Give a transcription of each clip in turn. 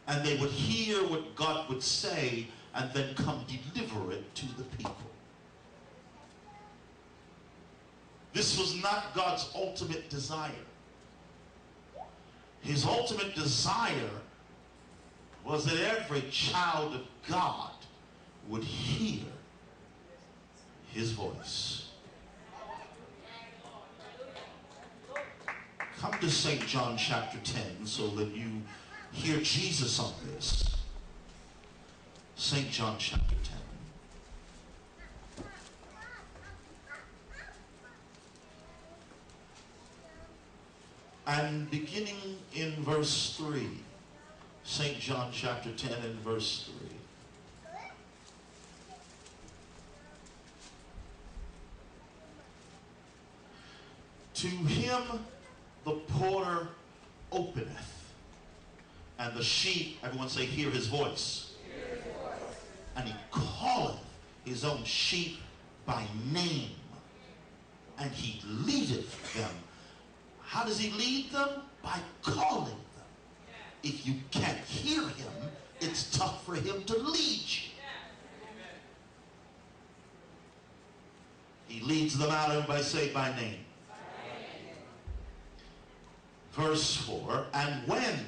and they would hear what God would say and then come deliver it to the people. This was not God's ultimate desire. His ultimate desire was that every child of God would hear his voice. Come to St. John chapter 10 so that you hear Jesus on this. St. John chapter 10. And beginning in verse 3. St. John chapter 10 and verse 3. To him the porter openeth, and the sheep, everyone say, hear his voice. Hear his voice. And he calleth his own sheep by name, and he leadeth them. How does he lead them? By calling them. If you can't hear him, it's tough for him to lead you. He leads them out, everybody say, by name. Verse 4, and when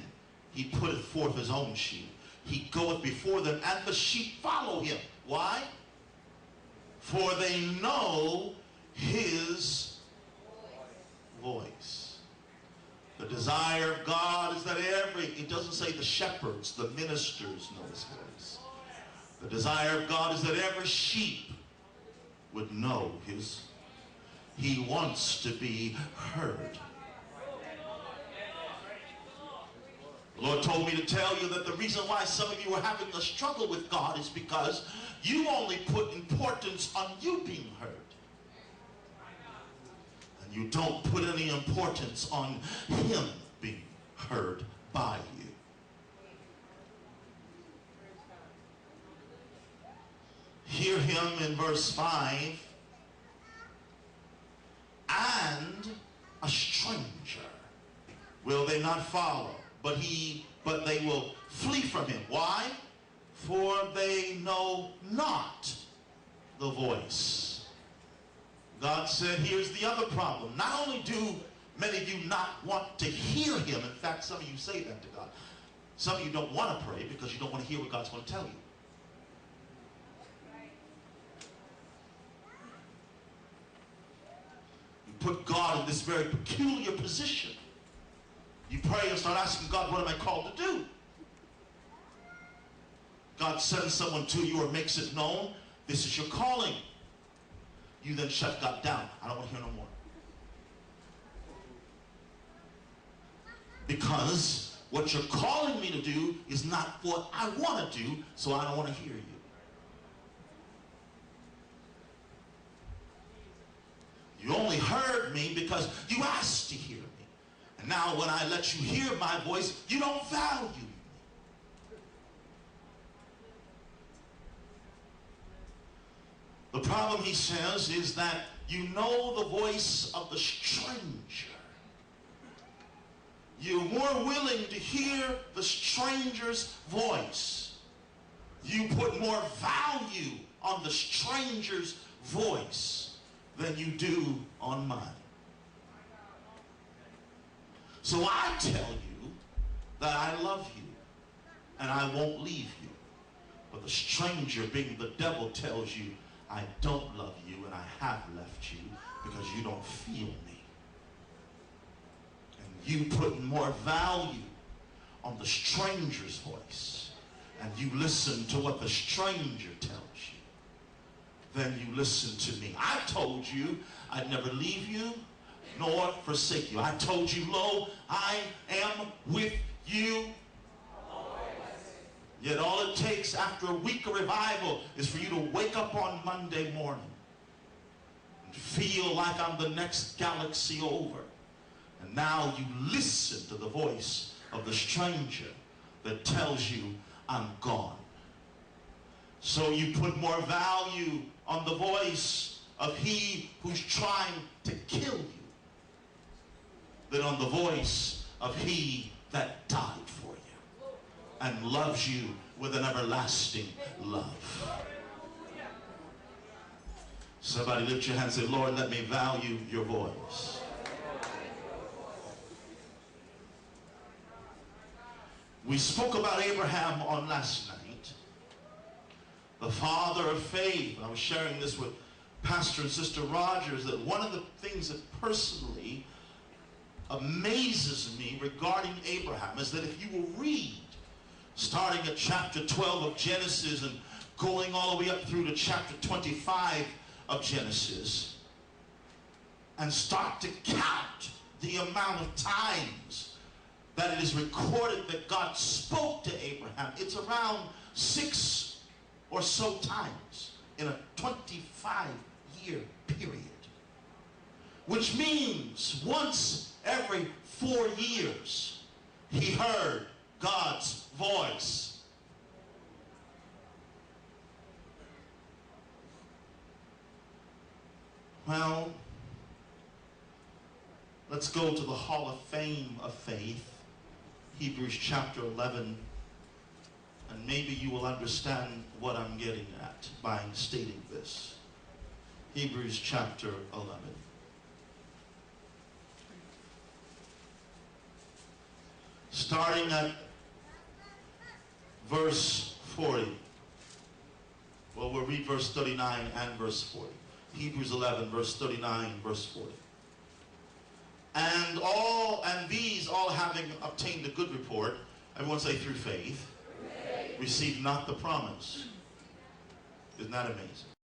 he putteth forth his own sheep, he goeth before them, and the sheep follow him. Why? For they know his voice. The desire of God is that it doesn't say the shepherds, the ministers know his voice. The desire of God is that every sheep would know his. He wants to be heard. The Lord told me to tell you that the reason why some of you are having a struggle with God is because you only put importance on you being heard. And you don't put any importance on him being heard by you. Hear him in verse 5. And a stranger will they not follow, but they will flee from him. Why? For they know not the voice. God said, here's the other problem. Not only do many of you not want to hear him, in fact, some of you say that to God. Some of you don't want to pray because you don't want to hear what God's going to tell you. You put God in this very peculiar position. You pray and start asking God, what am I called to do? God sends someone to you or makes it known, this is your calling. You then shut God down. I don't want to hear no more. Because what you're calling me to do is not what I want to do, so I don't want to hear you. You only heard me because you asked to hear me. And now when I let you hear my voice, you don't value me. The problem, he says, is that you know the voice of the stranger. You're more willing to hear the stranger's voice. You put more value on the stranger's voice than you do on mine. So I tell you that I love you and I won't leave you. But the stranger, being the devil, tells you, I don't love you and I have left you because you don't feel me. And you put more value on the stranger's voice and you listen to what the stranger tells you than you listen to me. I told you I'd never leave you nor forsake you. I told you, lo, I am with you. Yet all it takes after a week of revival is for you to wake up on Monday morning and feel like I'm the next galaxy over. And now you listen to the voice of the stranger that tells you I'm gone. So you put more value on the voice of he who's trying to kill you than on the voice of he that died for you and loves you with an everlasting love. Somebody lift your hand and say, Lord, let me value your voice. We spoke about Abraham on last night, the father of faith. I was sharing this with Pastor and Sister Rogers, that one of the things that personally amazes me regarding Abraham is that if you will read, starting at chapter 12 of Genesis and going all the way up through to chapter 25 of Genesis, and start to count the amount of times that it is recorded that God spoke to Abraham, it's around 6 or so times in a 25-year period. Which means once every 4 years, he heard God's voice. Well, let's go to the Hall of Fame of Faith, Hebrews chapter 11, and maybe you will understand what I'm getting at by stating this. Hebrews chapter 11. Starting at verse 40. Well, we'll read verse 39 and verse 40. Hebrews 11, verse 39, verse 40. And these all having obtained a good report, everyone say through faith, received not the promise. Isn't that amazing?